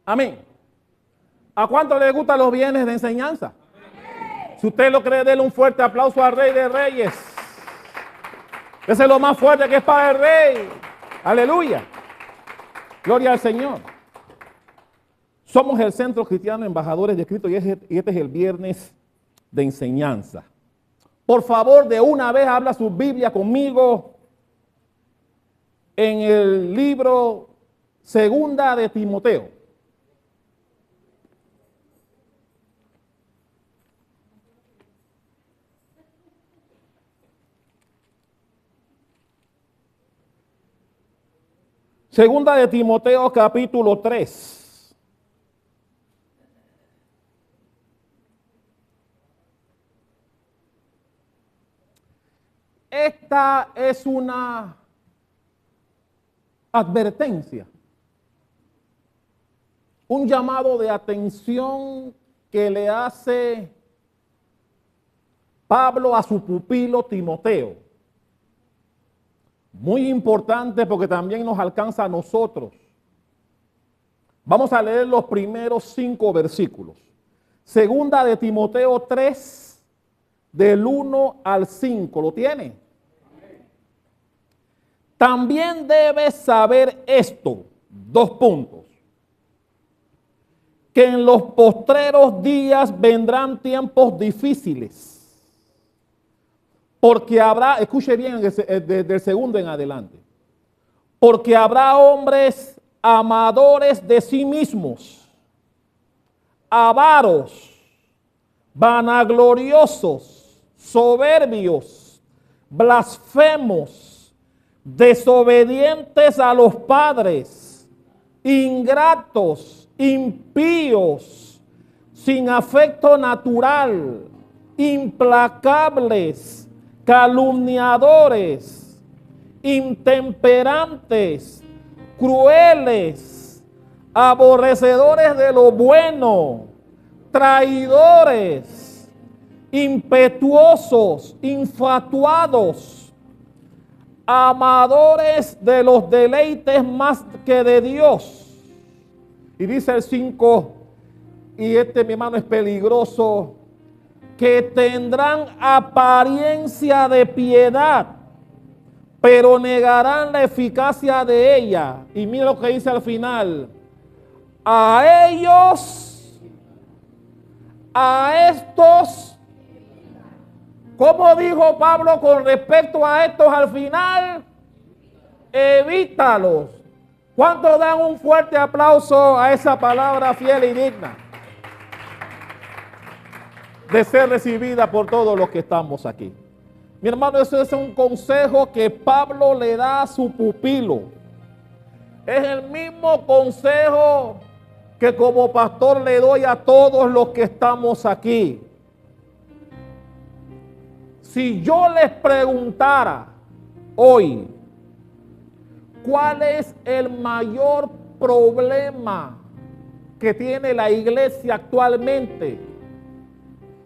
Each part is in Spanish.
Amén. ¿A cuánto le gustan los bienes de enseñanza? Si usted lo cree, déle un fuerte aplauso al Rey de Reyes. Ese es lo más fuerte que es para el Rey. Aleluya. Gloria al Señor. Somos el Centro Cristiano Embajadores de Cristo y este es el viernes de enseñanza. Por favor, de una vez habla su Biblia conmigo en el libro Segunda de Timoteo. Segunda de Timoteo, capítulo 3. Esta es una advertencia, un llamado de atención que le hace Pablo a su pupilo Timoteo. Muy importante porque también nos alcanza a nosotros. Vamos a leer los primeros 5 versículos. Segunda de Timoteo 3, del 1 al 5. ¿Lo tiene? También debes saber esto, 2 puntos. Que en los postreros días vendrán tiempos difíciles. Porque habrá, escuche bien desde el segundo en adelante, porque habrá hombres amadores de sí mismos, avaros, vanagloriosos, soberbios, blasfemos, desobedientes a los padres, ingratos, impíos, sin afecto natural, implacables, calumniadores, intemperantes, crueles, aborrecedores de lo bueno, traidores, impetuosos, infatuados, amadores de los deleites más que de Dios. Y dice el 5, y mi hermano es peligroso, que tendrán apariencia de piedad, pero negarán la eficacia de ella. Y mira lo que dice al final. A ellos, a estos, ¿cómo dijo Pablo con respecto a estos al final? Evítalos. ¿Cuántos dan un fuerte aplauso a esa palabra fiel y digna de ser recibida por todos los que estamos aquí? Mi hermano, eso es un consejo que Pablo le da a su pupilo. Es el mismo consejo que como pastor le doy a todos los que estamos aquí. Si yo les preguntara hoy, ¿cuál es el mayor problema que tiene la iglesia actualmente?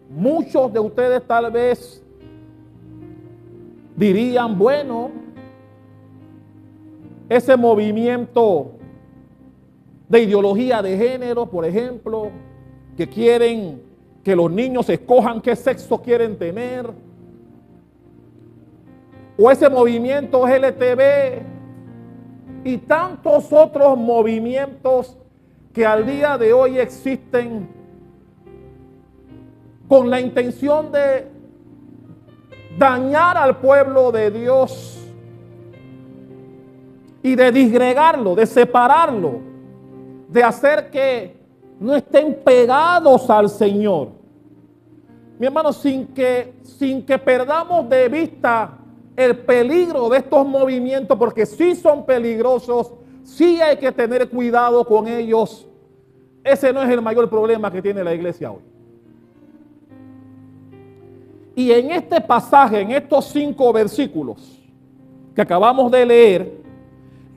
Muchos de ustedes tal vez dirían, bueno, ese movimiento de ideología de género, por ejemplo, que quieren que los niños escojan qué sexo quieren tener, o ese movimiento LGTB y tantos otros movimientos que al día de hoy existen con la intención de dañar al pueblo de Dios y de disgregarlo, de separarlo, de hacer que no estén pegados al Señor. Mi hermano, sin que perdamos de vista el peligro de estos movimientos, porque sí son peligrosos, sí hay que tener cuidado con ellos. Ese no es el mayor problema que tiene la iglesia hoy. Y en este pasaje, en estos 5 versículos que acabamos de leer,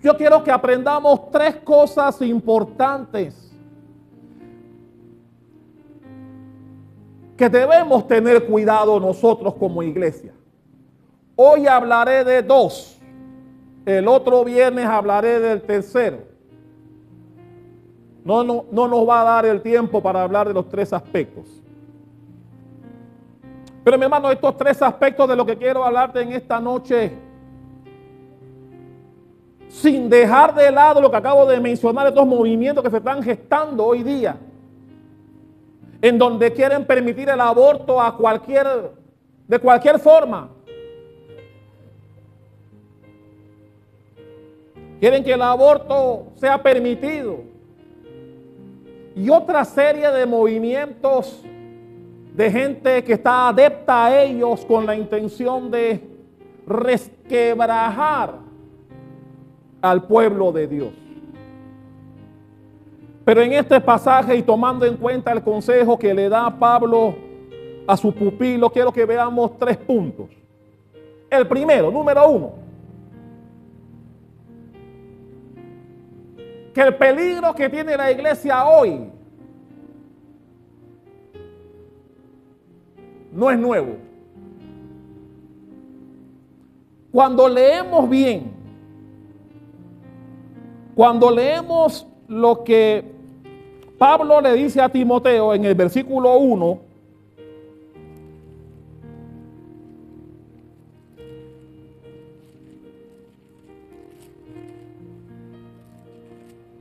yo quiero que aprendamos 3 cosas importantes que debemos tener cuidado nosotros como iglesia. Hoy hablaré de 2, el otro viernes hablaré del tercero. No nos va a dar el tiempo para hablar de los tres aspectos. Pero mi hermano, estos tres aspectos de lo que quiero hablarte en esta noche, sin dejar de lado lo que acabo de mencionar, estos movimientos que se están gestando hoy día, en donde quieren permitir el aborto de cualquier forma. Quieren que el aborto sea permitido. Y otra serie de movimientos de gente que está adepta a ellos con la intención de resquebrajar al pueblo de Dios. Pero en este pasaje, y tomando en cuenta el consejo que le da Pablo a su pupilo, quiero que veamos 3 puntos. El primero, número 1, que el peligro que tiene la iglesia hoy no es nuevo. Cuando leemos bien, cuando leemos lo que Pablo le dice a Timoteo en el versículo 1,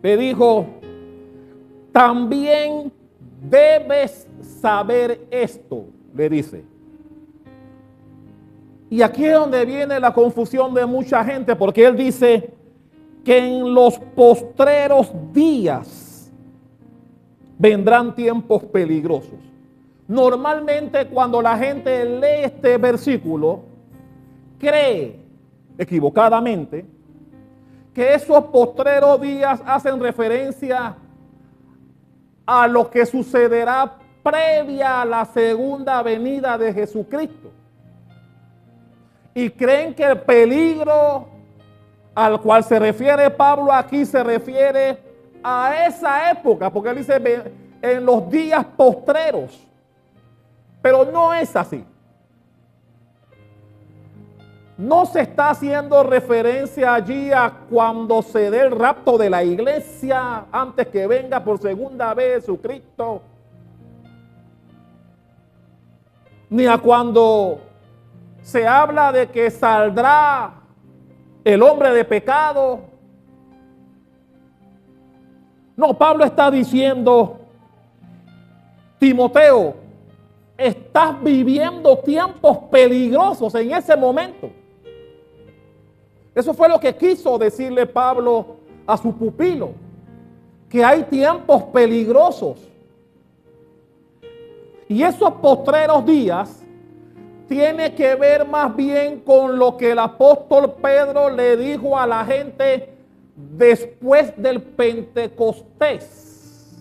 le dijo, también debes saber esto, le dice. Y aquí es donde viene la confusión de mucha gente, porque él dice que en los postreros días vendrán tiempos peligrosos. Normalmente cuando la gente lee este versículo, cree equivocadamente que esos postreros días hacen referencia a lo que sucederá previa a la segunda venida de Jesucristo. Y creen que el peligro al cual se refiere Pablo aquí se refiere a esa época, porque él dice en los días postreros. Pero no es así. No se está haciendo referencia allí a cuando se dé el rapto de la iglesia antes que venga por segunda vez Jesucristo, ni a cuando se habla de que saldrá el hombre de pecado. No, Pablo está diciendo, Timoteo, estás viviendo tiempos peligrosos en ese momento. Eso fue lo que quiso decirle Pablo a su pupilo, que hay tiempos peligrosos. Y esos postreros días tiene que ver más bien con lo que el apóstol Pedro le dijo a la gente después del Pentecostés.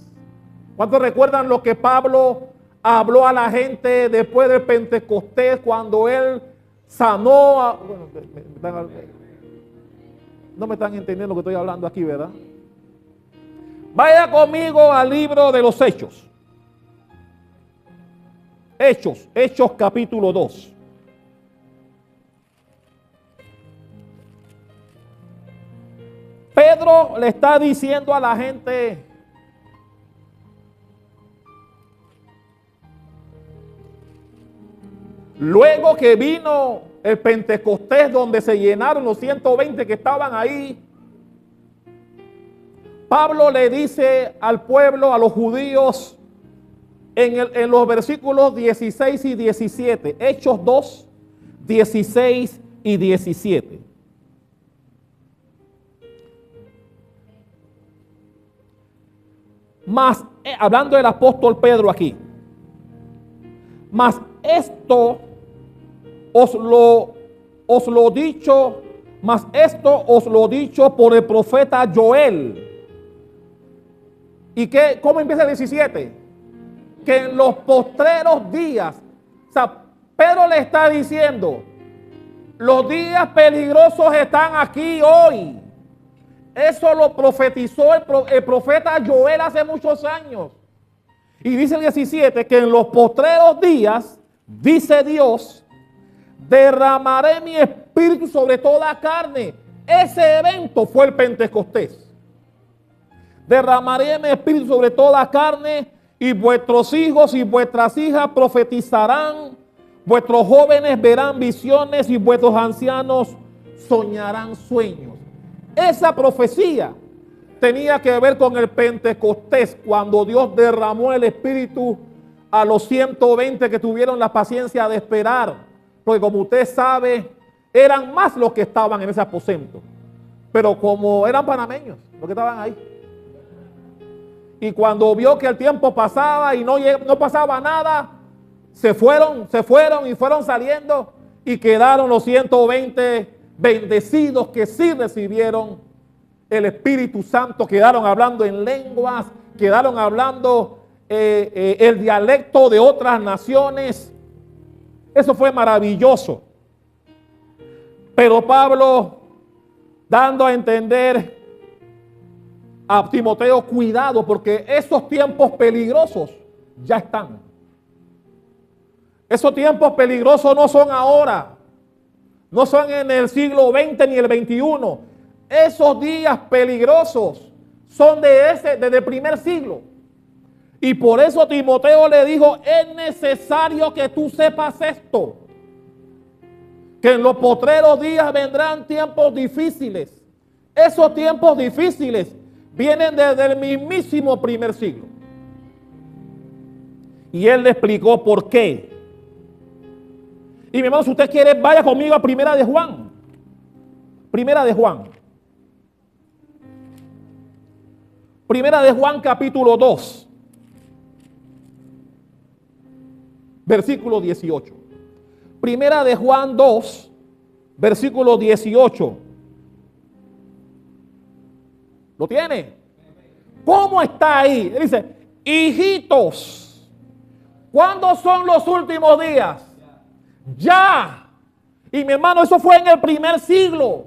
¿Cuántos recuerdan lo que Pablo habló a la gente después del Pentecostés cuando él sanó no me están entendiendo lo que estoy hablando aquí, ¿verdad? Vaya conmigo al libro de los Hechos. Hechos capítulo 2. Pedro le está diciendo a la gente, luego que vino el Pentecostés, donde se llenaron los 120 que estaban ahí, Pablo le dice al pueblo, a los judíos, en los versículos 16 y 17, Hechos 2, 16 y 17. Mas, hablando del apóstol Pedro aquí, mas esto os lo dicho por el profeta Joel. ¿Y qué? ¿Cómo empieza el 17? Que en los postreros días, o sea, Pedro le está diciendo, los días peligrosos están aquí hoy. Eso lo profetizó el profeta Joel hace muchos años. Y dice el 17 que en los postreros días, dice Dios, derramaré mi espíritu sobre toda carne. Ese evento fue el Pentecostés. derramaré mi espíritu sobre toda carne, y vuestros hijos y vuestras hijas profetizarán, vuestros jóvenes verán visiones y vuestros ancianos soñarán sueños. Esa profecía tenía que ver con el Pentecostés, cuando Dios derramó el espíritu a los 120 que tuvieron la paciencia de esperar, porque como usted sabe, eran más los que estaban en ese aposento, pero como eran panameños los que estaban ahí, y cuando vio que el tiempo pasaba y no pasaba nada, se fueron y fueron saliendo, y quedaron los 120 bendecidos que sí recibieron el Espíritu Santo, quedaron hablando en lenguas, quedaron hablando el dialecto de otras naciones. Eso fue maravilloso. Pero Pablo, dando a entender a Timoteo, cuidado, porque esos tiempos peligrosos ya están. Esos tiempos peligrosos no son ahora, no son en el siglo XX ni el XXI. Esos días peligrosos son desde el primer siglo. Y por eso Timoteo le dijo, es necesario que tú sepas esto, que en los postreros días vendrán tiempos difíciles. Esos tiempos difíciles vienen desde el mismísimo primer siglo. Y él le explicó por qué. Y mi hermano, si usted quiere, vaya conmigo a Primera de Juan. Primera de Juan. Primera de Juan capítulo 2. Versículo 18. Primera de Juan 2, versículo 18. ¿Lo tiene? ¿Cómo está ahí? Él dice, hijitos, ¿cuándo son los últimos días? Ya. Y mi hermano, eso fue en el primer siglo.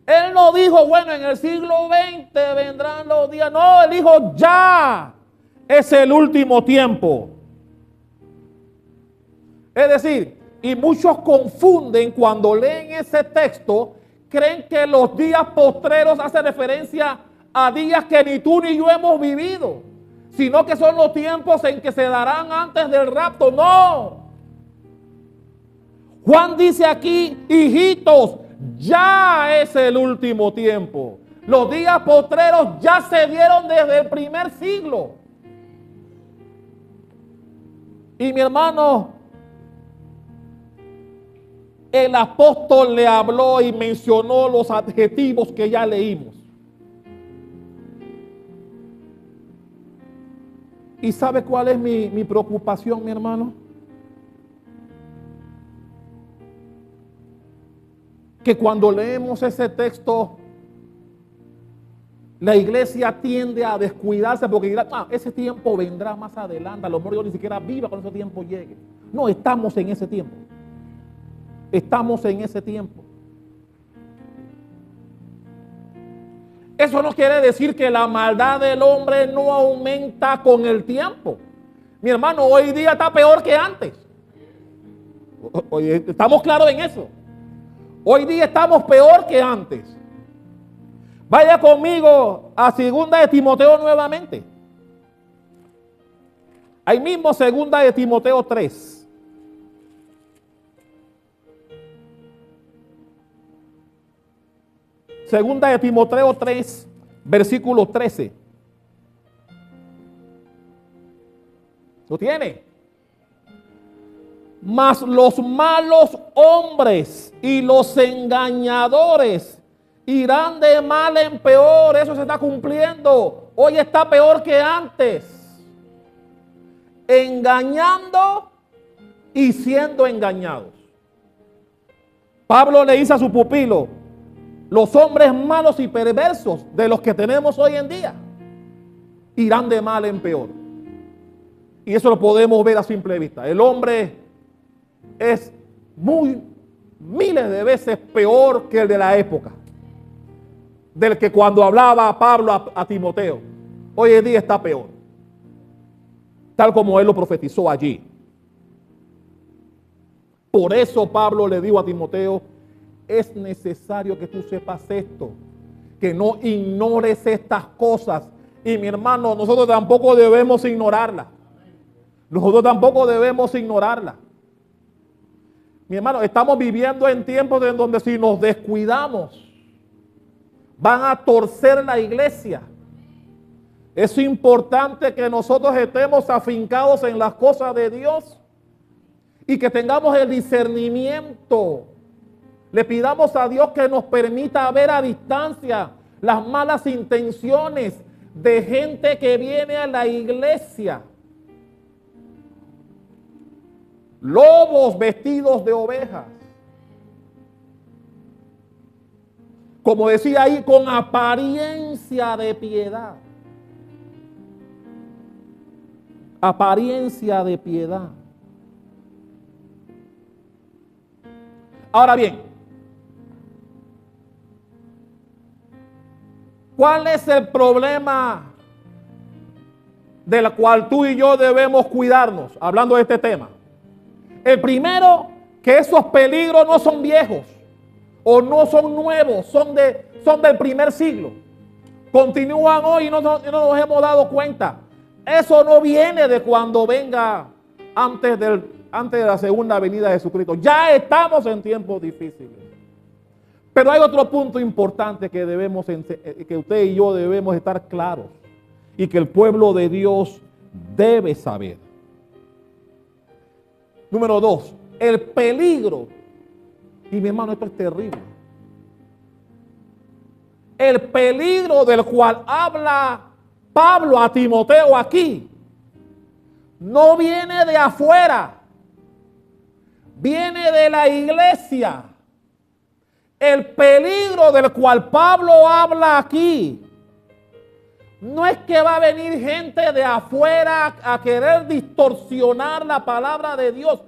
Él no dijo, bueno, en el siglo XX vendrán los días. No, él dijo, ya. Es el último tiempo. Es decir, y muchos confunden cuando leen ese texto, creen que los días postreros hacen referencia a días que ni tú ni yo hemos vivido, sino que son los tiempos en que se darán antes del rapto. No. Juan dice aquí, hijitos, ya es el último tiempo. Los días postreros ya se dieron desde el primer siglo. Y mi hermano, el apóstol le habló y mencionó los adjetivos que ya leímos. ¿Y sabe cuál es mi preocupación, mi hermano? Que cuando leemos ese texto, la iglesia tiende a descuidarse porque dirá, ese tiempo vendrá más adelante, a lo mejor yo ni siquiera viva cuando ese tiempo llegue. No, estamos en ese tiempo. Estamos en ese tiempo. Eso no quiere decir que la maldad del hombre no aumenta con el tiempo. Mi hermano, hoy día está peor que antes. Estamos claros en eso. Hoy día estamos peor que antes. Vaya conmigo a 2 de Timoteo nuevamente. Ahí mismo 2 de Timoteo 3. Segunda de Timoteo 3, versículo 13. ¿Lo tiene? Mas los malos hombres y los engañadores irán de mal en peor. Eso se está cumpliendo. Hoy está peor que antes. Engañando y siendo engañados. Pablo le dice a su pupilo, los hombres malos y perversos de los que tenemos hoy en día irán de mal en peor. Y eso lo podemos ver a simple vista. El hombre es miles de veces peor que el de la época, del que cuando hablaba Pablo a Timoteo. Hoy en día está peor, tal como él lo profetizó allí. Por eso Pablo le dijo a Timoteo, es necesario que tú sepas esto, que no ignores estas cosas. Y mi hermano, nosotros tampoco debemos ignorarlas. Nosotros tampoco debemos ignorarlas. Mi hermano, estamos viviendo en tiempos en donde si nos descuidamos, van a torcer la iglesia. Es importante que nosotros estemos afincados en las cosas de Dios y que tengamos el discernimiento. Le pidamos a Dios que nos permita ver a distancia las malas intenciones de gente que viene a la iglesia. Lobos vestidos de ovejas. Como decía ahí, con apariencia de piedad. Apariencia de piedad. Ahora bien, ¿cuál es el problema del cual tú y yo debemos cuidarnos? Hablando de este tema. El primero, que esos peligros no son viejos o no son nuevos, son del primer siglo. Continúan hoy y no nos hemos dado cuenta. Eso no viene de cuando venga antes de la segunda venida de Jesucristo. Ya estamos en tiempos difíciles. Pero hay otro punto importante que usted y yo debemos estar claros y que el pueblo de Dios debe saber. Número 2, el peligro. Y mi hermano, esto es terrible. El peligro del cual habla Pablo a Timoteo aquí no viene de afuera, viene de la iglesia. El peligro del cual Pablo habla aquí no es que va a venir gente de afuera a querer distorsionar la palabra de Dios.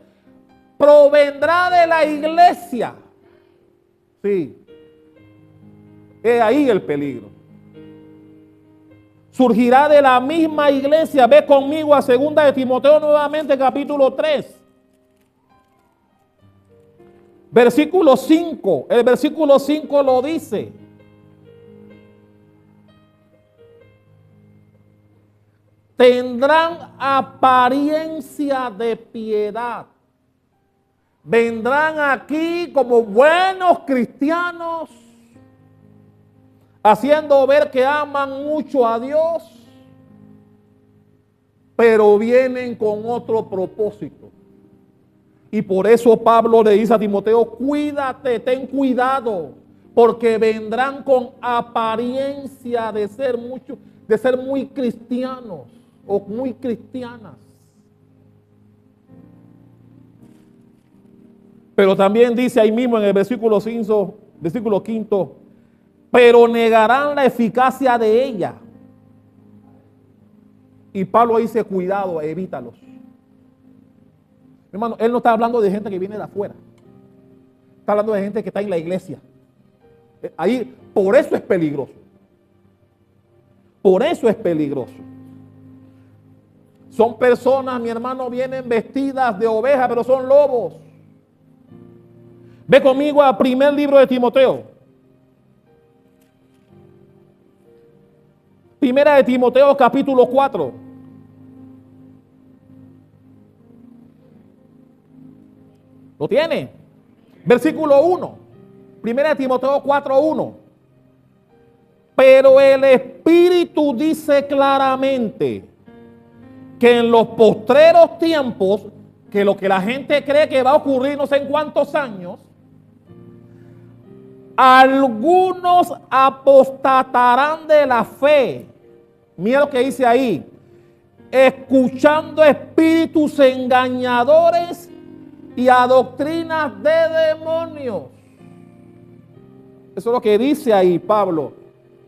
Provendrá de la iglesia. Sí. Es ahí el peligro. Surgirá de la misma iglesia. Ve conmigo a 2 de Timoteo nuevamente, capítulo 3. Versículo 5. El versículo 5 lo dice. Tendrán apariencia de piedad. Vendrán aquí como buenos cristianos, haciendo ver que aman mucho a Dios, pero vienen con otro propósito. Y por eso Pablo le dice a Timoteo, cuídate, ten cuidado, porque vendrán con apariencia de ser muy cristianos o muy cristianas. Pero también dice ahí mismo en el versículo 5, pero negarán la eficacia de ella. Y Pablo dice, cuidado, evítalos. Hermano, él no está hablando de gente que viene de afuera. Está hablando de gente que está en la iglesia. Ahí, por eso es peligroso. Por eso es peligroso. Son personas, mi hermano, vienen vestidas de ovejas, pero son lobos. Ve conmigo al primer libro de Timoteo. Primera de Timoteo, capítulo 4. ¿Lo tiene? Versículo 1. Primera de Timoteo 4:1. Pero el Espíritu dice claramente que en los postreros tiempos, que lo que la gente cree que va a ocurrir no sé en cuántos años, algunos apostatarán de la fe. Mira lo que dice ahí. Escuchando espíritus engañadores y a doctrinas de demonios. Eso es lo que dice ahí Pablo,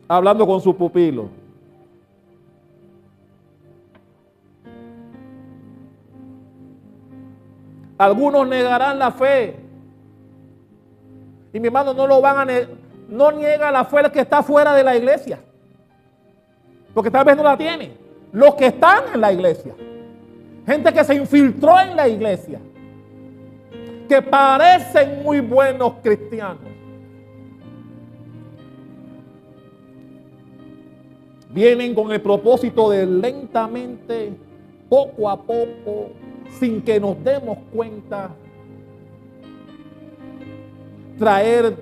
hablando con su pupilo. Algunos negarán la fe. Y mi hermano, no niega la fe el que está fuera de la iglesia, porque tal vez no la tiene. Los que están en la iglesia, gente que se infiltró en la iglesia, que parecen muy buenos cristianos. Vienen con el propósito de lentamente, poco a poco, sin que nos demos cuenta, traer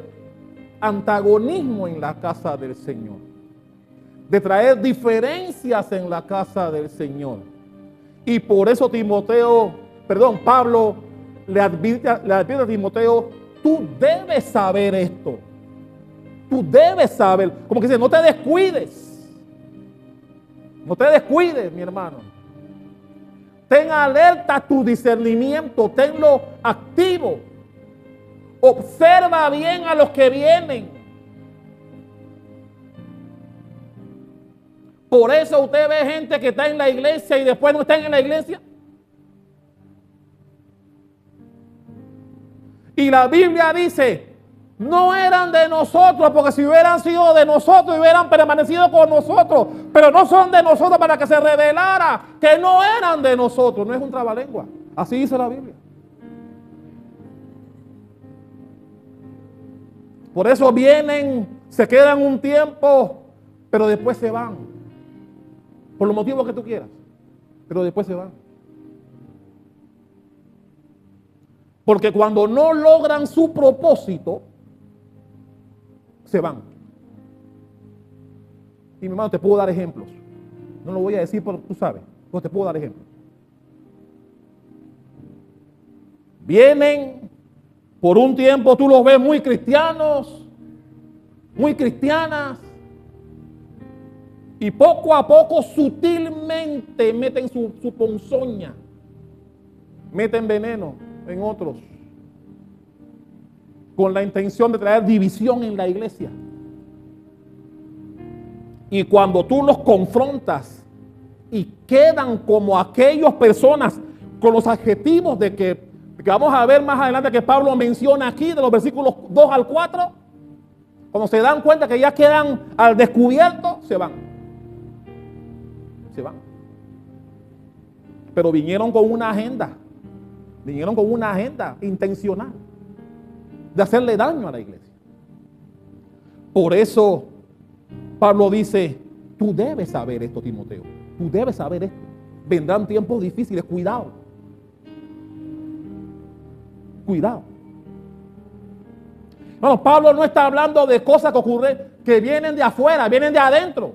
antagonismo en la casa del Señor, de traer diferencias en la casa del Señor. Y por eso Pablo le advierte a Timoteo: tú debes saber esto. Tú debes saber. Como que dice, no te descuides. No te descuides, mi hermano. Ten alerta tu discernimiento, tenlo activo. Observa bien a los que vienen. Por eso usted ve gente que está en la iglesia y después no están en la iglesia. Y la Biblia dice, no eran de nosotros, porque si hubieran sido de nosotros, hubieran permanecido con nosotros, pero no son de nosotros, para que se revelara que no eran de nosotros. No es un trabalengua. Así dice la Biblia. Por eso vienen, se quedan un tiempo, pero después se van. Por los motivos que tú quieras, pero después se van. Porque cuando no logran su propósito, se van. Y mi hermano, te puedo dar ejemplos. No lo voy a decir, pero tú sabes, pues te puedo dar ejemplos. Vienen, por un tiempo tú los ves muy cristianos, muy cristianas, y poco a poco sutilmente meten su ponzoña, meten veneno en otros, con la intención de traer división en la iglesia. Y cuando tú los confrontas y quedan como aquellas personas con los adjetivos de que vamos a ver más adelante, que Pablo menciona aquí, de los versículos 2 al 4, cuando se dan cuenta que ya quedan al descubierto, se van. Se van. Pero vinieron con una agenda. Vinieron con una agenda intencional de hacerle daño a la iglesia. Por eso Pablo dice, tú debes saber esto, Timoteo. Tú debes saber esto. Vendrán tiempos difíciles, cuidado. Cuidado. Bueno, Pablo no está hablando de cosas que ocurren, que vienen de afuera, vienen de adentro.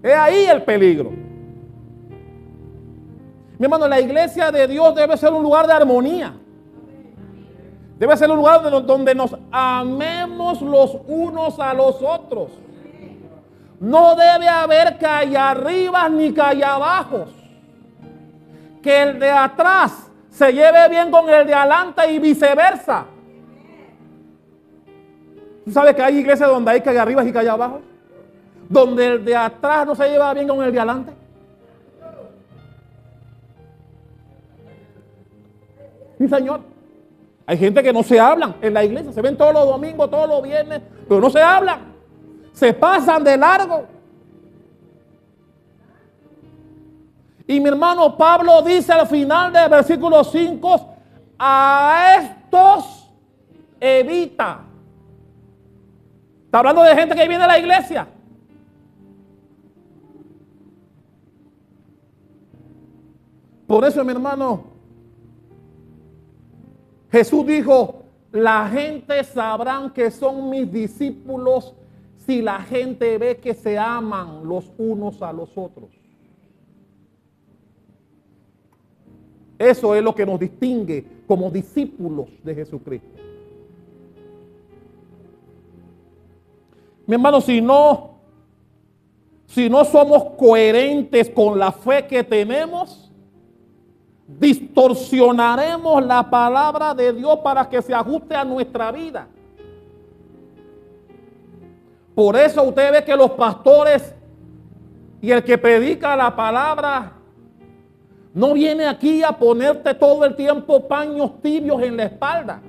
Es ahí el peligro. Mi hermano, la iglesia de Dios debe ser un lugar de armonía. Debe ser un lugar donde nos amemos los unos a los otros. No debe haber calla arriba ni calla abajo. Que el de atrás se lleve bien con el de adelante y viceversa. ¿Tú sabes que hay iglesias donde hay calla arriba y calla abajo? Donde el de atrás no se lleva bien con el de adelante. Sí, señor. Hay gente que no se hablan en la iglesia. Se ven todos los domingos, todos los viernes, pero no se hablan. Se pasan de largo. Y mi hermano Pablo dice al final del versículo 5, a estos evita. Está hablando de gente que viene a la iglesia. Por eso, mi hermano, Jesús dijo, la gente sabrán que son mis discípulos si la gente ve que se aman los unos a los otros. Eso es lo que nos distingue como discípulos de Jesucristo. Mi hermano, si no somos coherentes con la fe que tenemos, distorsionaremos la palabra de Dios para que se ajuste a nuestra vida. Por eso usted ve que los pastores y el que predica la palabra no viene aquí a ponerte todo el tiempo paños tibios en la espalda.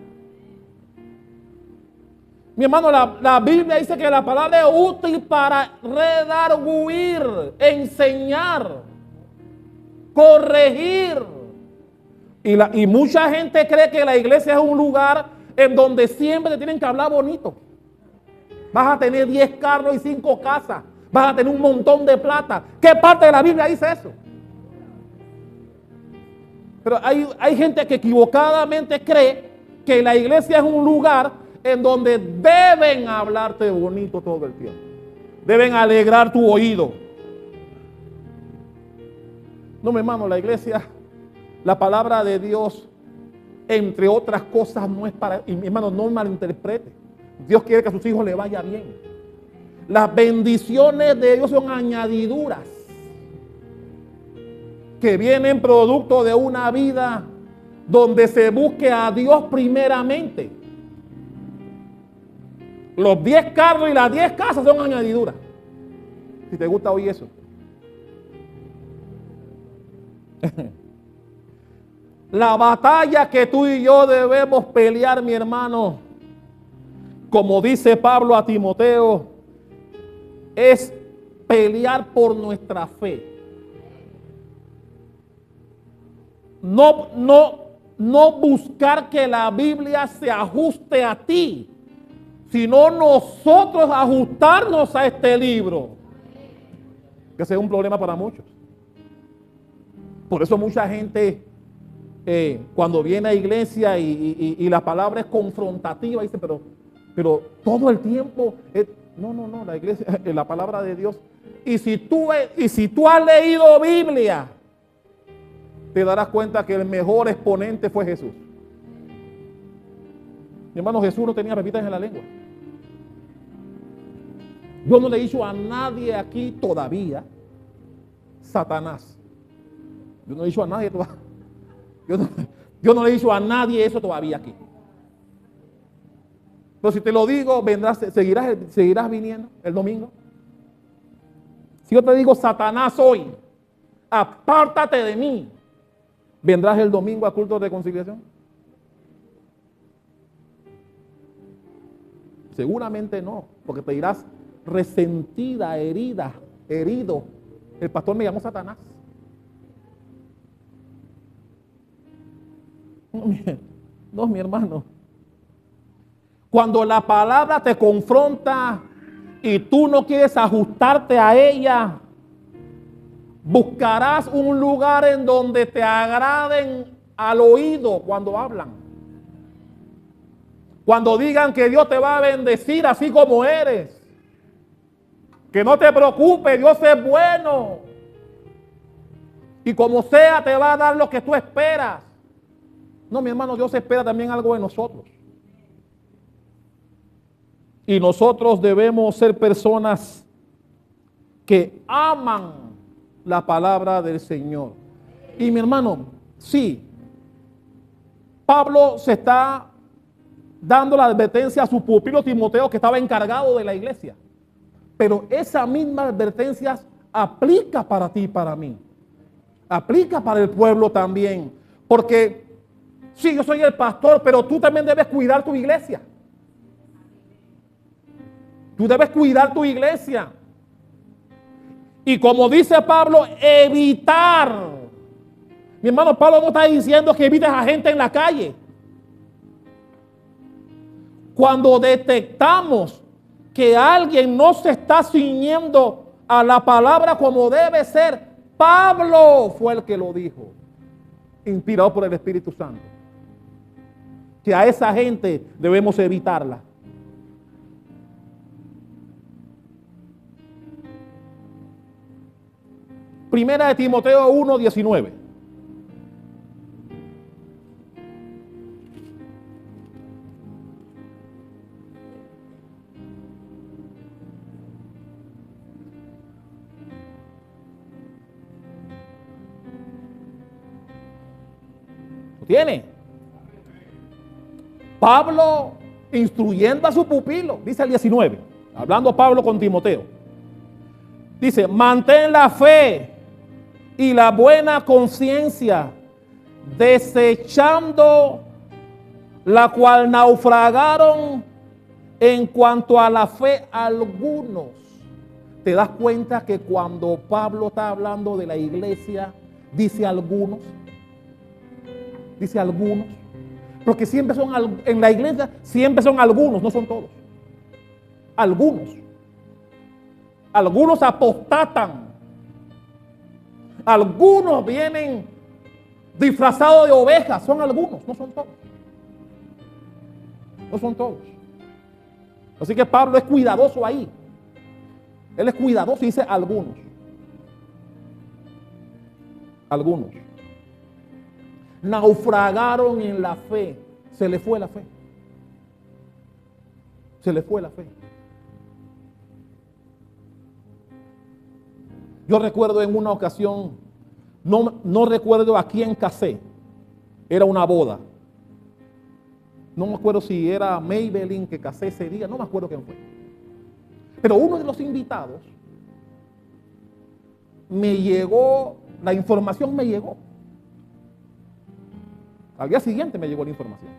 Mi hermano, la Biblia dice que la palabra es útil para redarguir, enseñar, corregir. Y mucha gente cree que la iglesia es un lugar en donde siempre te tienen que hablar bonito. Vas a tener 10 carros y 5 casas. vas a tener un montón de plata. ¿Qué parte de la Biblia dice eso? Pero hay gente que equivocadamente cree que la iglesia es un lugar en donde deben hablarte bonito todo el tiempo. Deben alegrar tu oído. No, mi hermano, la iglesia, la palabra de Dios, entre otras cosas, no es para... Y mi hermano, no malinterprete. Dios quiere que a sus hijos le vaya bien. Las bendiciones de Dios son añadiduras que vienen producto de una vida donde se busque a Dios primeramente. Los 10 carros y las 10 casas son añadiduras. Si te gusta oír eso. La batalla que tú y yo debemos pelear, mi hermano, como dice Pablo a Timoteo, es pelear por nuestra fe. No buscar que la Biblia se ajuste a ti, sino nosotros ajustarnos a este libro. Que ese es un problema para muchos. Por eso mucha gente cuando viene a iglesia y la palabra es confrontativa, dice, pero todo el tiempo no, la iglesia, la palabra de Dios. Y si tú has leído Biblia, te darás cuenta que el mejor exponente fue Jesús. Mi hermano, Jesús no tenía pepitas en la lengua. Yo no le he dicho a nadie aquí todavía Satanás. Yo no le he dicho a nadie todavía. Yo no le he dicho a nadie eso todavía aquí. Pero si te lo digo, seguirás viniendo el domingo. Si yo te digo Satanás hoy, apártate de mí, ¿vendrás el domingo a culto de reconciliación? Seguramente no, porque te dirás resentida, herida, herido. El pastor me llamó Satanás. No, mi hermano. Cuando la palabra te confronta y tú no quieres ajustarte a ella, buscarás un lugar en donde te agraden al oído cuando hablan. Cuando digan que Dios te va a bendecir así como eres. Que no te preocupes, Dios es bueno. Y como sea, te va a dar lo que tú esperas. No, mi hermano, Dios espera también algo de nosotros. Y nosotros debemos ser personas que aman la palabra del Señor. Y mi hermano, sí, Pablo se está dando la advertencia a su pupilo Timoteo, que estaba encargado de la iglesia. Pero esa misma advertencia aplica para ti y para mí. Aplica para el pueblo también. Porque sí, yo soy el pastor, pero tú también debes cuidar tu iglesia. Tú debes cuidar tu iglesia. Y como dice Pablo, evitar. Mi hermano, Pablo no está diciendo que evites a gente en la calle. Cuando detectamos que alguien no se está ciñendo a la palabra como debe ser, Pablo fue el que lo dijo, inspirado por el Espíritu Santo. Que a esa gente debemos evitarla. Primera de Timoteo 1:19. ¿Lo tiene? Pablo instruyendo a su pupilo, dice el 19, hablando Pablo con Timoteo. Dice, mantén la fe y la buena conciencia, desechando la cual naufragaron en cuanto a la fe algunos. ¿Te das cuenta que cuando Pablo está hablando de la iglesia, dice algunos? Dice algunos. Porque siempre son, en la iglesia siempre son algunos, no son todos. Algunos. Algunos apostatan. Algunos vienen disfrazados de ovejas. Son algunos, no son todos. No son todos. Así que Pablo es cuidadoso ahí. Él es cuidadoso y dice algunos. Algunos. Naufragaron en la fe. Se les fue la fe. Se les fue la fe. Yo recuerdo en una ocasión, no recuerdo a quién casé. Era una boda. No me acuerdo si era Maybelline que casé ese día. No me acuerdo quién fue. Pero uno de los invitados me llegó, la información me llegó. Al día siguiente me llegó la información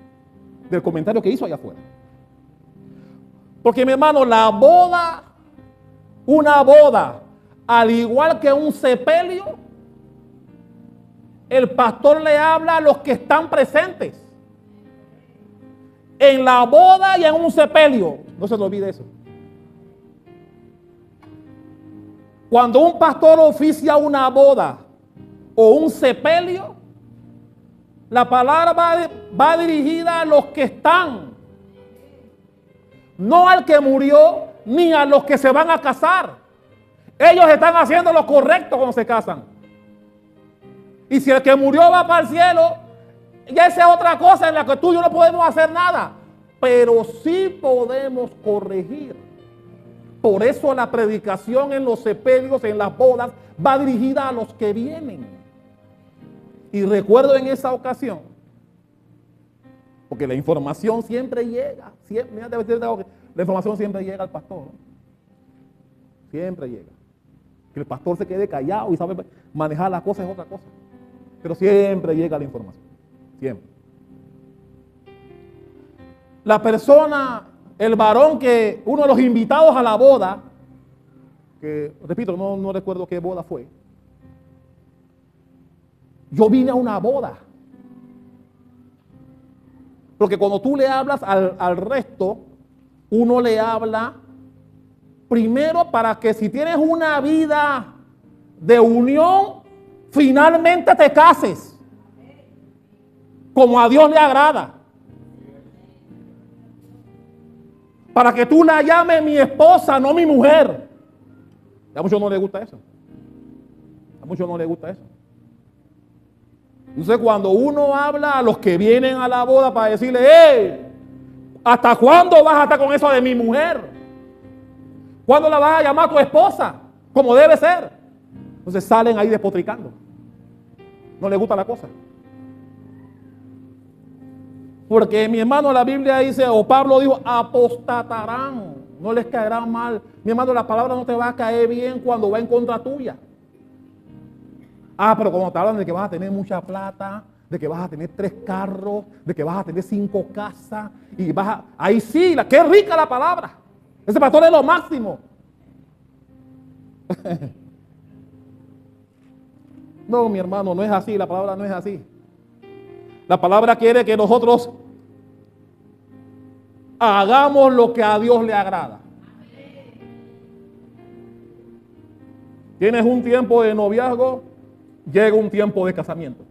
del comentario que hizo allá afuera. Porque mi hermano, la boda, una boda, al igual que un sepelio, el pastor le habla a los que están presentes. En la boda y en un sepelio, no se le olvide eso. Cuando un pastor oficia una boda o un sepelio, la palabra va dirigida a los que están, no al que murió ni a los que se van a casar. Ellos están haciendo lo correcto cuando se casan. Y si el que murió va para el cielo, ya esa es otra cosa en la que tú y yo no podemos hacer nada, pero sí podemos corregir. Por eso la predicación en los sepelios, en las bodas, va dirigida a los que vienen. Y recuerdo en esa ocasión, porque la información siempre llega, la información siempre llega al pastor, ¿no? Siempre llega. Que el pastor se quede callado y sabe manejar las cosas es otra cosa, pero siempre llega la información, siempre. La persona, el varón que, uno de los invitados a la boda, que repito, no recuerdo qué boda fue. Yo vine a una boda. Porque cuando tú le hablas al resto, uno le habla primero para que si tienes una vida de unión, finalmente te cases. Como a Dios le agrada. Para que tú la llames mi esposa, no mi mujer. A muchos no les gusta eso. A muchos no les gusta eso. Entonces cuando uno habla a los que vienen a la boda para decirle, hey, ¿hasta cuándo vas a estar con eso de mi mujer? ¿Cuándo la vas a llamar tu esposa? Como debe ser. Entonces salen ahí despotricando. No les gusta la cosa. Porque mi hermano, la Biblia dice, o Pablo dijo, apostatarán, no les caerá mal. Mi hermano, la palabra no te va a caer bien cuando va en contra tuya. Pero cuando te hablan de que vas a tener mucha plata, de que vas a tener 3 carros, de que vas a tener 5 casas, y ahí sí, qué rica la palabra. Ese pastor es lo máximo. No, mi hermano, no es así, la palabra no es así. La palabra quiere que nosotros hagamos lo que a Dios le agrada. Tienes un tiempo de noviazgo, llega un tiempo de casamiento.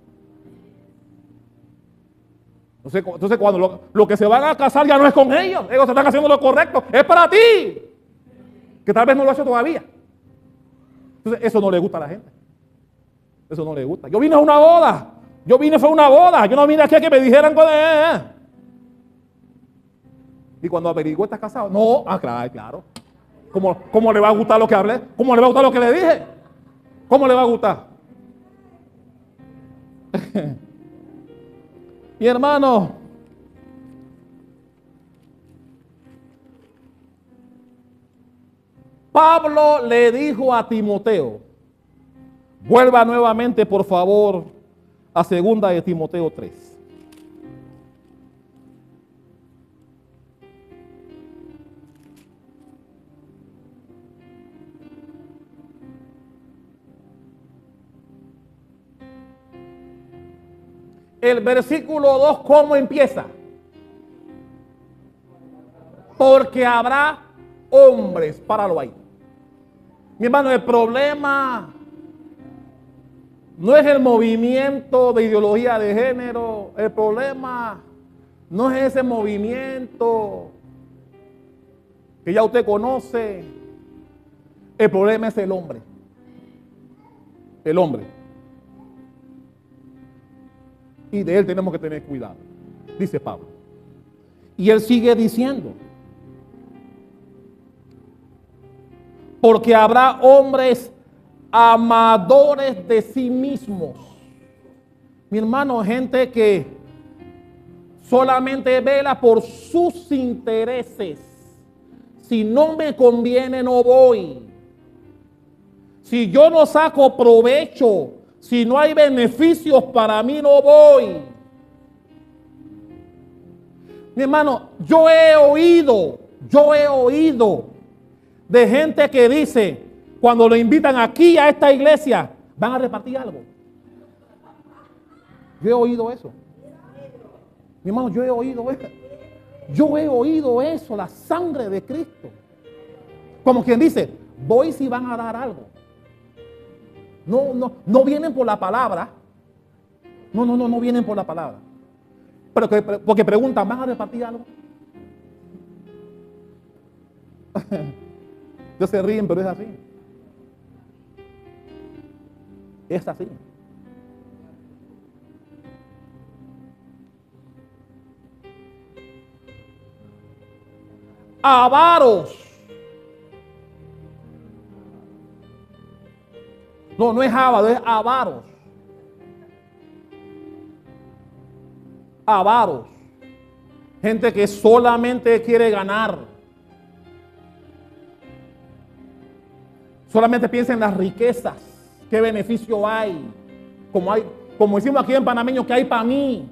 Entonces cuando lo que se van a casar ya no es con ellos están haciendo lo correcto, es para ti, que tal vez no lo ha hecho todavía. Entonces eso no le gusta a la gente. Eso no le gusta. Yo vine a una boda. Fue una boda. Yo no vine aquí a que me dijeran Y cuando averiguó, ¿estás casado? No, claro. ¿Cómo le va a gustar lo que hablé? ¿Cómo le va a gustar lo que le dije? ¿Cómo le va a gustar? Mi hermano, Pablo le dijo a Timoteo, vuelva nuevamente por favor a 2 de Timoteo 3. El versículo 2, ¿cómo empieza? Porque habrá hombres, páralo ahí. Mi hermano, el problema no es el movimiento de ideología de género. El problema no es ese movimiento que ya usted conoce. El problema es el hombre. El hombre. Y de él tenemos que tener cuidado, dice Pablo. Y él sigue diciendo: porque habrá hombres amadores de sí mismos. Mi hermano, gente que solamente vela por sus intereses. Si no me conviene, no voy. Si yo no saco provecho, si no hay beneficios para mí, no voy. Mi hermano, yo he oído de gente que dice, cuando lo invitan aquí a esta iglesia, van a repartir algo. Yo he oído eso. Mi hermano, yo he oído eso. Yo he oído eso, la sangre de Cristo. Como quien dice, voy si van a dar algo. No vienen por la palabra. No vienen por la palabra. Porque preguntan, ¿van a repartir algo? Ellos se ríen, pero es así. Es así. Avaros. No es avaro, es avaros. Avaros. Gente que solamente quiere ganar. Solamente piensa en las riquezas. ¿Qué beneficio hay? Como decimos aquí en panameño, ¿qué hay para mí?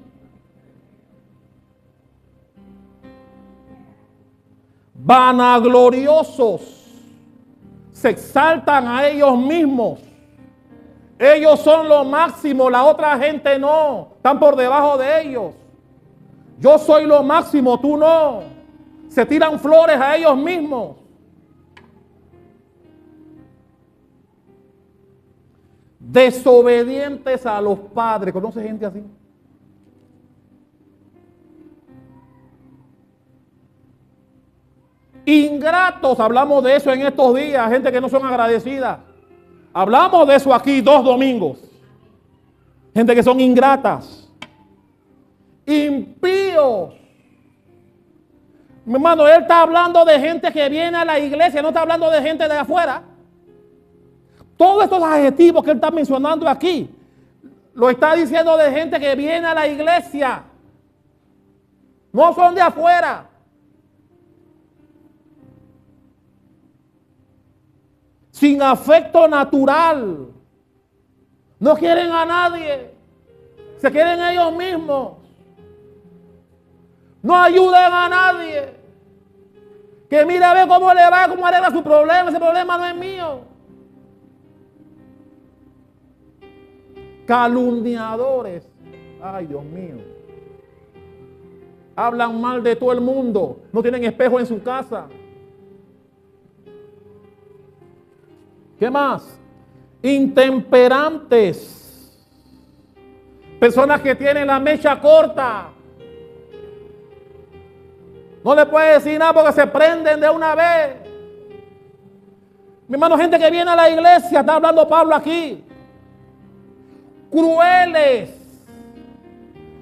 Vanagloriosos. Se exaltan a ellos mismos. Ellos son lo máximo, la otra gente no. Están por debajo de ellos. Yo soy lo máximo, tú no. Se tiran flores a ellos mismos. Desobedientes a los padres. ¿Conoce gente así? Ingratos, hablamos de eso en estos días. Gente que no son agradecidas. Hablamos de eso aquí 2 domingos. Gente que son ingratas. Impíos. Mi hermano, él está hablando de gente que viene a la iglesia, no está hablando de gente de afuera. Todos estos adjetivos que él está mencionando aquí, lo está diciendo de gente que viene a la iglesia. No son de afuera. Sin afecto natural. No quieren a nadie. Se quieren ellos mismos. No ayudan a nadie. Que mira a ver cómo le va, cómo arregla su problema. Ese problema no es mío. Calumniadores. Ay, Dios mío. Hablan mal de todo el mundo. No tienen espejo en su casa. ¿Qué más? Intemperantes. Personas que tienen la mecha corta. No le puede decir nada porque se prenden de una vez. Mi hermano, gente que viene a la iglesia, está hablando Pablo aquí. Crueles.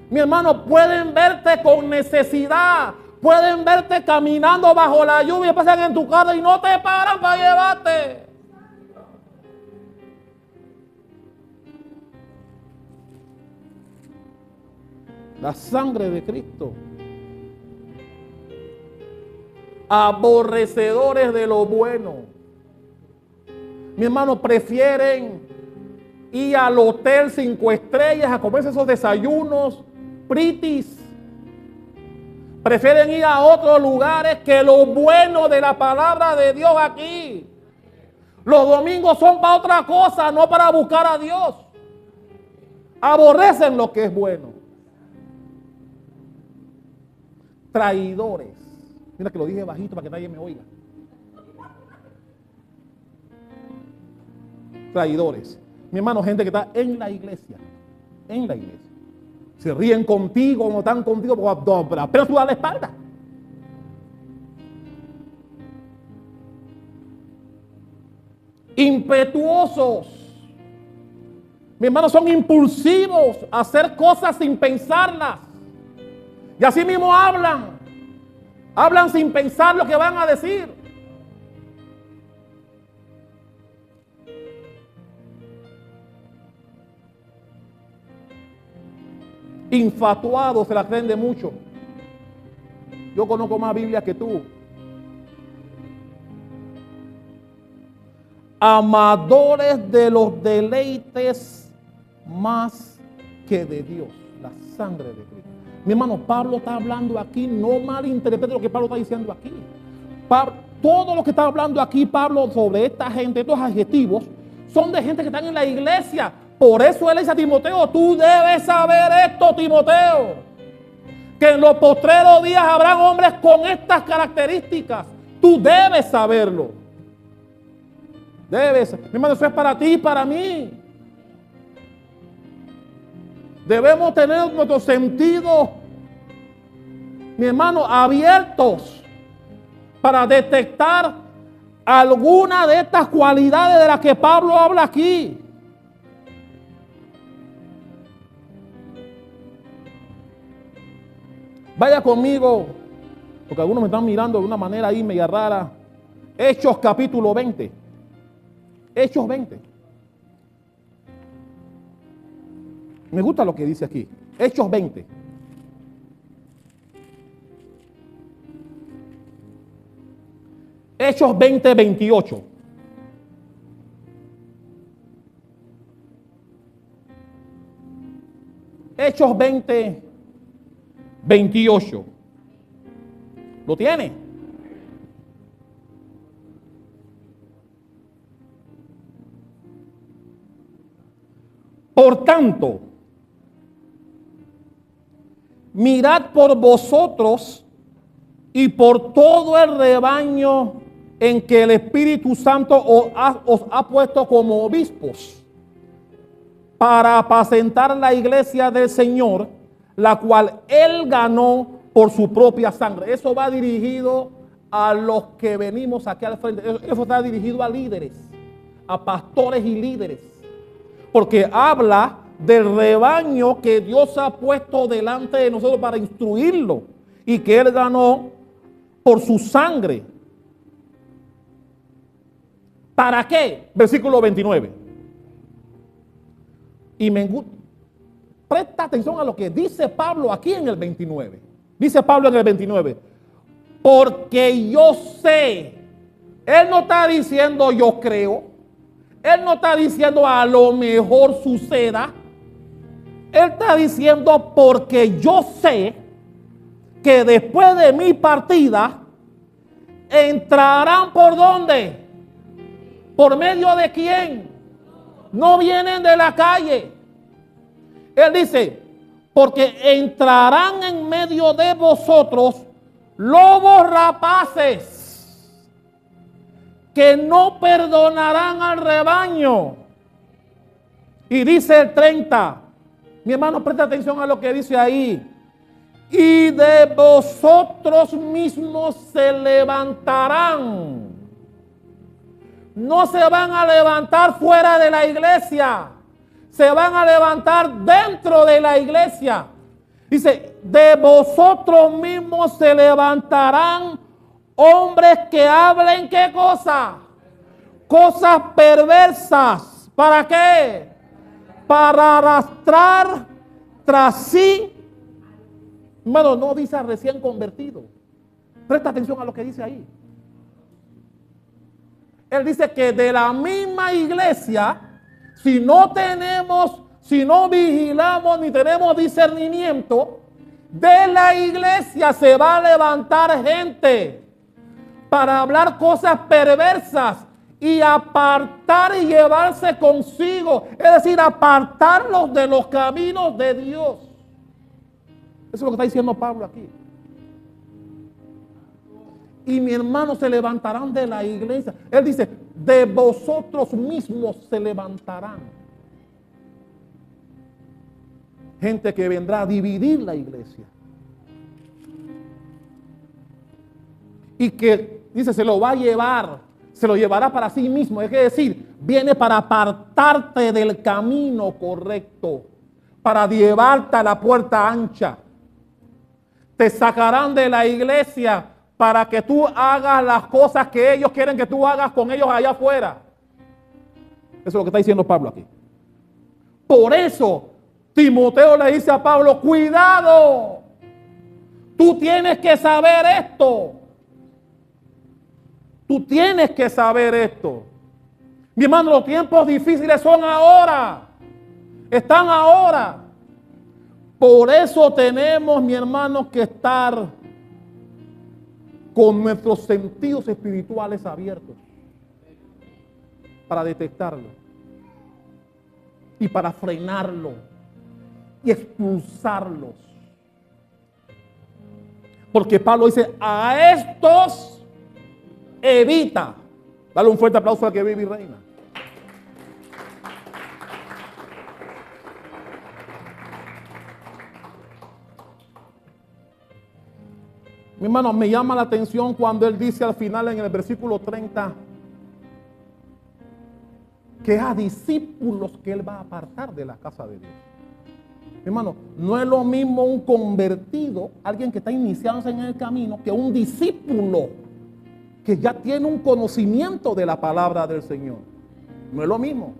Mi hermano, pueden verte con necesidad. Pueden verte caminando bajo la lluvia, pasan en tu carro y no te paran para llevarte. La sangre de Cristo. Aborrecedores de lo bueno. Mi hermano, prefieren ir al hotel 5 estrellas a comerse esos desayunos pritis. Prefieren ir a otros lugares que lo bueno de la palabra de Dios aquí. Los domingos son para otra cosa, no para buscar a Dios. Aborrecen lo que es bueno. Traidores. Mira que lo dije bajito para que nadie me oiga. traidores. Mi hermano, gente que está en la iglesia. En la iglesia. Se ríen contigo, no están contigo, pero apenas tú das la espalda. Impetuosos. Mi hermano, son impulsivos a hacer cosas sin pensarlas. Y así mismo hablan. Hablan sin pensar lo que van a decir. Infatuados, se la creen de mucho. Yo conozco más Biblia que tú. Amadores de los deleites más que de Dios, la sangre de Cristo. Mi hermano, Pablo está hablando aquí, no malinterprete lo que Pablo está diciendo aquí. Todo lo que está hablando aquí Pablo sobre esta gente, estos adjetivos, son de gente que están en la iglesia. Por eso él dice a Timoteo, tú debes saber esto, Timoteo, que en los postreros días habrán hombres con estas características. Tú debes saberlo. Debes. Mi hermano, eso es para ti y para mí. Debemos tener nuestros sentidos, mi hermano, abiertos para detectar alguna de estas cualidades de las que Pablo habla aquí. Vaya conmigo, porque algunos me están mirando de una manera ahí media rara. Hechos capítulo 20. Hechos 20. Me gusta lo que dice aquí. Hechos 20. Hechos 20, 28. Hechos 20, 28. ¿Lo tiene? Por tanto, mirad por vosotros y por todo el rebaño en que el Espíritu Santo os ha puesto como obispos para apacentar la iglesia del Señor, la cual Él ganó por su propia sangre. Eso va dirigido a los que venimos aquí al frente. Eso está dirigido a líderes, a pastores y líderes. Porque habla del rebaño que Dios ha puesto delante de nosotros para instruirlo y que Él ganó por su sangre. ¿Para qué? Versículo 29. Y presta atención a lo que dice Pablo aquí en el 29. Dice Pablo en el 29. Porque yo sé. Él no está diciendo yo creo. Él no está diciendo a lo mejor suceda. Él está diciendo porque yo sé que después de mi partida entrarán ¿por dónde? ¿Por medio de quién? No vienen de la calle. Él dice, porque entrarán en medio de vosotros lobos rapaces que no perdonarán al rebaño. Y dice el 30, mi hermano, presta atención a lo que dice ahí. Y de vosotros mismos se levantarán. No se van a levantar fuera de la iglesia. Se van a levantar dentro de la iglesia. Dice, de vosotros mismos se levantarán hombres que hablen, ¿qué cosa? Cosas perversas. ¿Para qué? Para arrastrar tras sí. Hermano, no dice recién convertido. Presta atención a lo que dice ahí. Él dice que de la misma iglesia, si no vigilamos ni tenemos discernimiento, de la iglesia se va a levantar gente para hablar cosas perversas y apartar y llevarse consigo, es decir, apartarlos de los caminos de Dios. Eso es lo que está diciendo Pablo aquí. Y mi hermano se levantarán de la iglesia. Él dice, de vosotros mismos se levantarán gente que vendrá a dividir la iglesia. Y que, dice, se lo va a llevar, se lo llevará para sí mismo. Es decir, viene para apartarte del camino correcto, para llevarte a la puerta ancha. Te sacarán de la iglesia para que tú hagas las cosas que ellos quieren que tú hagas con ellos allá afuera. Eso es lo que está diciendo Pablo aquí. Por eso, Timoteo le dice a Pablo, cuidado, tú tienes que saber esto. Tú tienes que saber esto. Mi hermano, los tiempos difíciles son ahora. Están ahora. Por eso tenemos, mi hermano, que estar con nuestros sentidos espirituales abiertos para detectarlo y para frenarlo y expulsarlos. Porque Pablo dice, a estos evita. Dale un fuerte aplauso al que vive y reina. Mi hermano, me llama la atención cuando él dice al final en el versículo 30 que a discípulos que él va a apartar de la casa de Dios. Mi hermano, no es lo mismo un convertido, alguien que está iniciándose en el camino, que un discípulo que ya tiene un conocimiento de la palabra del Señor. No es lo mismo.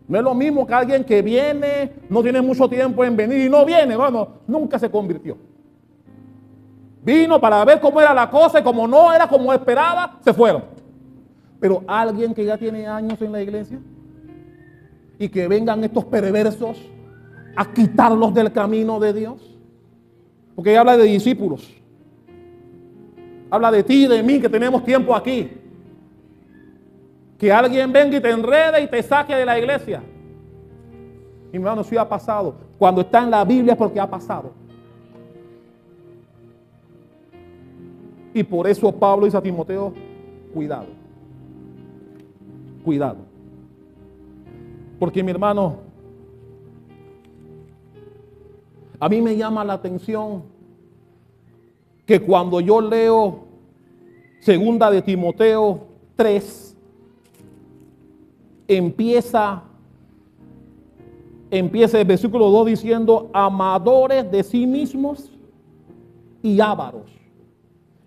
No es lo mismo que alguien que viene, no tiene mucho tiempo en venir y no viene, bueno, nunca se convirtió. Vino para ver cómo era la cosa y como no era como esperaba, se fueron. Pero alguien que ya tiene años en la iglesia y que vengan estos perversos a quitarlos del camino de Dios. Porque ella habla de discípulos. Habla de ti y de mí que tenemos tiempo aquí. Que alguien venga y te enrede y te saque de la iglesia. Y mi hermano, eso ya ha pasado. Cuando está en la Biblia es porque ha pasado. Y por eso Pablo dice a Timoteo, cuidado. Cuidado. Porque mi hermano, a mí me llama la atención que cuando yo leo segunda de Timoteo 3, empieza el versículo 2 diciendo, amadores de sí mismos y ávaros.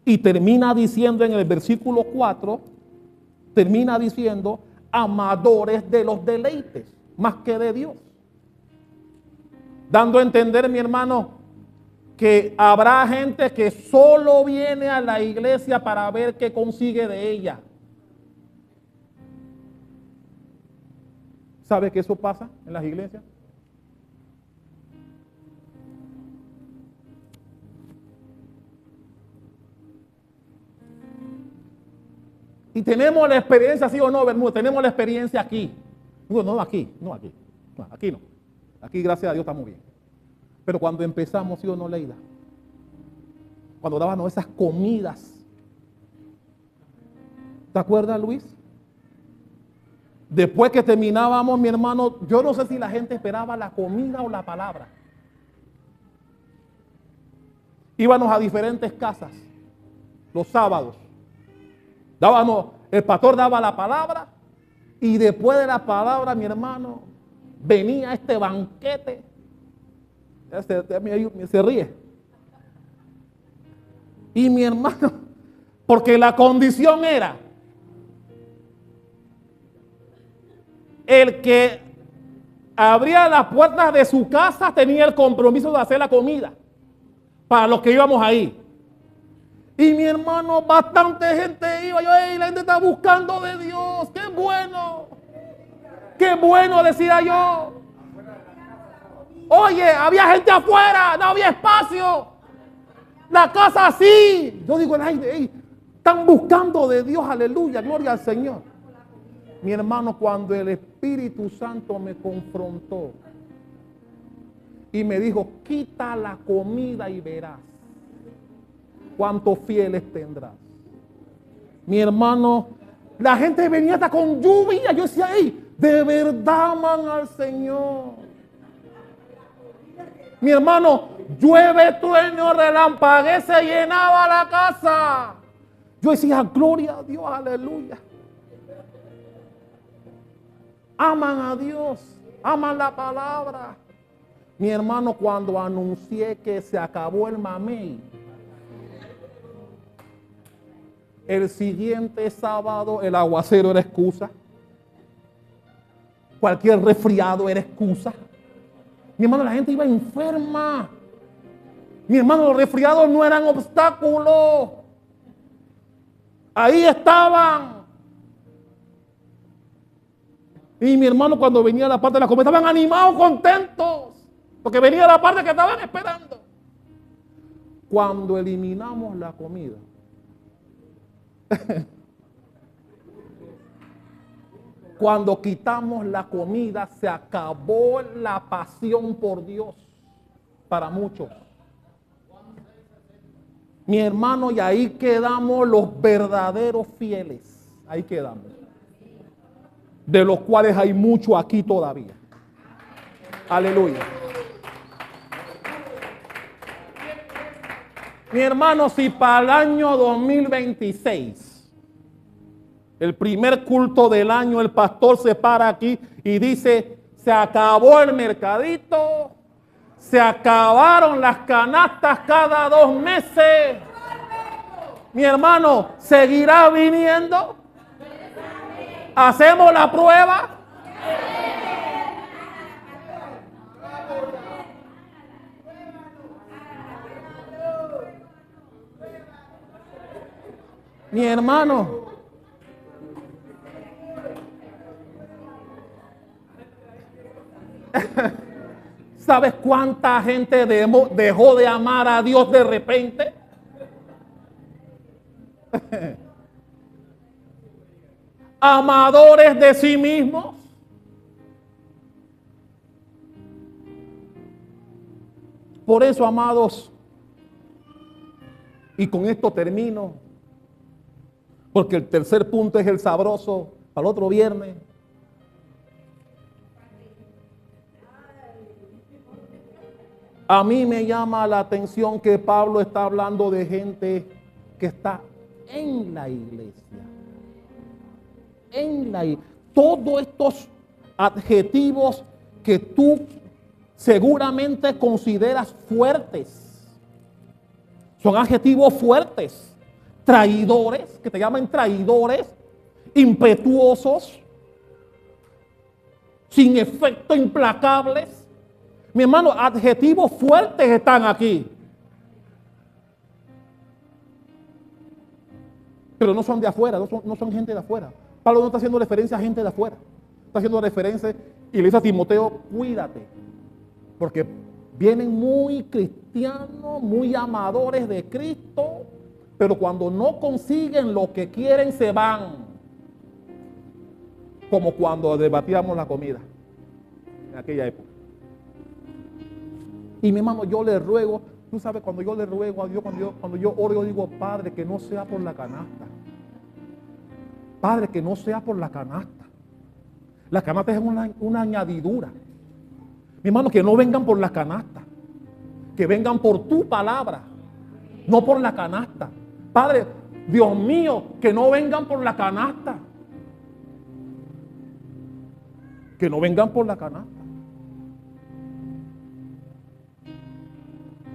Y termina diciendo en el versículo 4, termina diciendo, amadores de los deleites, más que de Dios. Dando a entender, mi hermano, que habrá gente que solo viene a la iglesia para ver qué consigue de ella. ¿Sabe que eso pasa en las iglesias? Y tenemos la experiencia, sí o no, Bermúdez, tenemos la experiencia aquí. No, aquí. Aquí, gracias a Dios, estamos bien. Pero cuando empezamos, sí o no, Leida, cuando dábamos esas comidas, ¿te acuerdas, Luis? Después que terminábamos, mi hermano, yo no sé si la gente esperaba la comida o la palabra. Íbamos a diferentes casas los sábados. El pastor daba la palabra y después de la palabra, mi hermano, venía este banquete. Se ríe. Y mi hermano, porque la condición era el que abría las puertas de su casa tenía el compromiso de hacer la comida para los que íbamos ahí. Y mi hermano, bastante gente iba. La gente está buscando de Dios. ¡Qué bueno! ¡Qué bueno! Decía yo. Oye, había gente afuera, no había espacio. La casa así. Yo digo, están buscando de Dios, aleluya, gloria al Señor. Mi hermano, cuando el Espíritu Santo me confrontó y me dijo, quita la comida y verás cuántos fieles tendrás. Mi hermano, la gente venía hasta con lluvia. Yo decía, hey, de verdad aman al Señor. Mi hermano, llueve, trueno, relampaguee, se llenaba la casa. Yo decía, gloria a Dios, aleluya. Aman a Dios, aman la palabra. Mi hermano, cuando anuncié que se acabó el mamey, el siguiente sábado el aguacero era excusa. Cualquier resfriado era excusa. Mi hermano, la gente iba enferma. Mi hermano, los resfriados no eran obstáculos. Ahí estaban. Y mi hermano, cuando venía la parte de la comida, estaban animados, contentos. Porque venía la parte que estaban esperando. Cuando eliminamos la comida, cuando quitamos la comida, se acabó la pasión por Dios para muchos. Mi hermano, y ahí quedamos los verdaderos fieles. Ahí quedamos. De los cuales hay mucho aquí todavía. Aleluya. Mi hermano, si para el año 2026, el primer culto del año, el pastor se para aquí y dice, se acabó el mercadito, se acabaron las canastas cada 2 meses. Mi hermano, ¿seguirá viniendo? ¿Hacemos la prueba? Mi hermano, ¿sabes cuánta gente dejó de amar a Dios de repente? Amadores de sí mismos. Por eso, amados, y con esto termino, porque el tercer punto es el sabroso para el otro viernes. A mí me llama la atención que Pablo está hablando de gente que está en la iglesia. Todos estos adjetivos que tú seguramente consideras fuertes, son adjetivos fuertes. Traidores, que te llaman traidores, impetuosos, sin efecto, implacables. Mi hermano, adjetivos fuertes están aquí. Pero no son de afuera, no son gente de afuera. Pablo no está haciendo referencia a gente de afuera. Está haciendo referencia y le dice a Timoteo, cuídate. Porque vienen muy cristianos, muy amadores de Cristo, pero cuando no consiguen lo que quieren se van. Como cuando debatíamos la comida en aquella época. Y mi hermano, yo le ruego, tú sabes, cuando yo le ruego a Dios, cuando yo oro, yo digo, Padre, que no sea por la canasta. Padre, que no sea por la canasta. La canasta es una añadidura. Mi hermano, que no vengan por la canasta. Que vengan por tu palabra, no por la canasta. Padre, Dios mío, que no vengan por la canasta. Que no vengan por la canasta.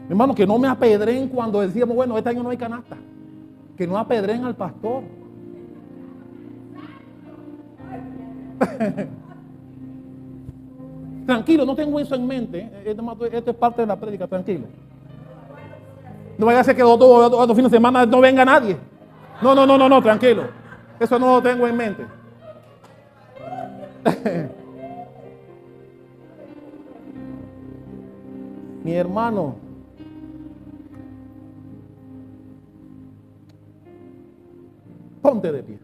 Mi hermano, que no me apedren cuando decíamos, bueno, este año no hay canasta. Que no apedren al pastor. Tranquilo, no tengo eso en mente. Esto es parte de la prédica, tranquilo. No vaya a ser que otro fin de semana no venga nadie. No, tranquilo. Eso no lo tengo en mente. Mi hermano, ponte de pie.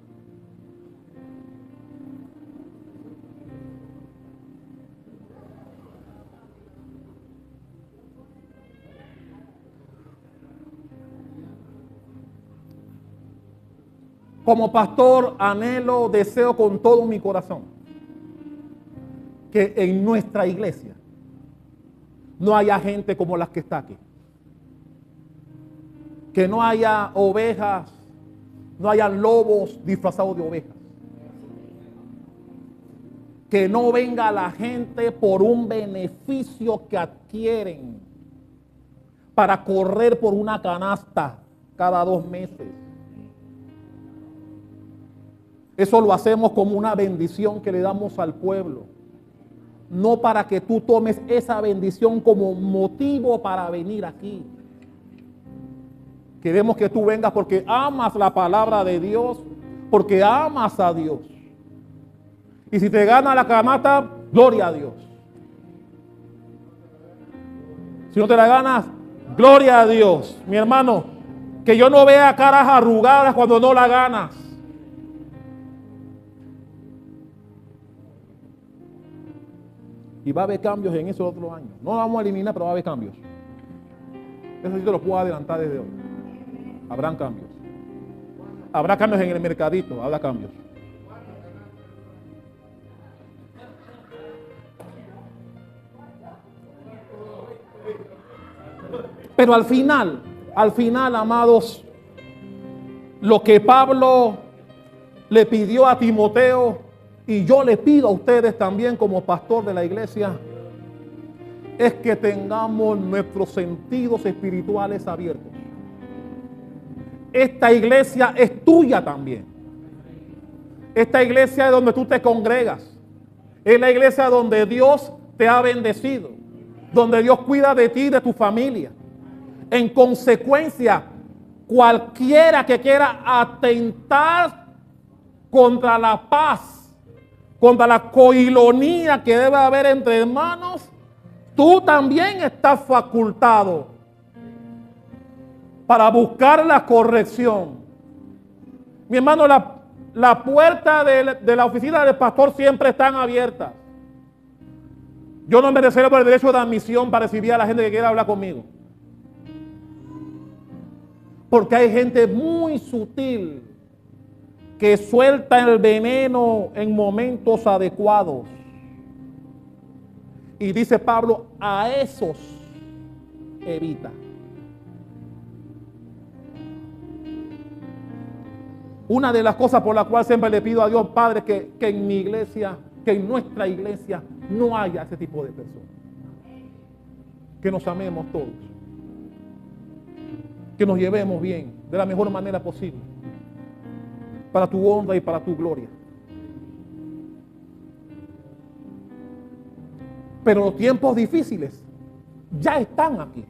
Como pastor, anhelo, deseo con todo mi corazón que en nuestra iglesia no haya gente como las que está aquí. Que no haya ovejas, no haya lobos disfrazados de ovejas. Que no venga la gente por un beneficio que adquieren para correr por una canasta cada 2 meses. Eso lo hacemos como una bendición que le damos al pueblo. No para que tú tomes esa bendición como motivo para venir aquí. Queremos que tú vengas porque amas la palabra de Dios, porque amas a Dios. Y si te gana la canasta, gloria a Dios. Si no te la ganas, gloria a Dios. Mi hermano, que yo no vea caras arrugadas cuando no la ganas. Y va a haber cambios en esos otros años. No lo vamos a eliminar, pero va a haber cambios. Eso sí te lo puedo adelantar desde hoy. Habrán cambios. Habrá cambios en el mercadito, habrá cambios. Pero al final, amados, lo que Pablo le pidió a Timoteo y yo le pido a ustedes también como pastor de la iglesia, es que tengamos nuestros sentidos espirituales abiertos. Esta iglesia es tuya también. Esta iglesia es donde tú te congregas. Es la iglesia donde Dios te ha bendecido, donde Dios cuida de ti y de tu familia. En consecuencia, cualquiera que quiera atentar contra la paz, contra la coilonía que debe haber entre hermanos, tú también estás facultado para buscar la corrección. Mi hermano, la puerta de la oficina del pastor siempre están abiertas. Yo no me reservo el derecho de admisión para recibir a la gente que quiera hablar conmigo. Porque hay gente muy sutil que suelta el veneno en momentos adecuados. Y dice Pablo, a esos evita. Una de las cosas por las cuales siempre le pido a Dios Padre que en mi iglesia, que en nuestra iglesia no haya ese tipo de personas. Que nos amemos todos. Que nos llevemos bien, de la mejor manera posible. Para tu honra y para tu gloria. Pero los tiempos difíciles ya están aquí.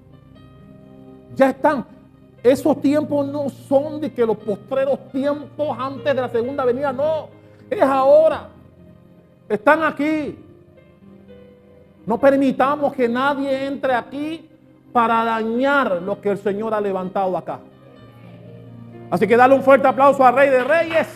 Ya están. Esos tiempos no son de que los postreros tiempos antes de la segunda venida, no. Es ahora. Están aquí. No permitamos que nadie entre aquí para dañar lo que el Señor ha levantado acá. Así que dale un fuerte aplauso al Rey de Reyes.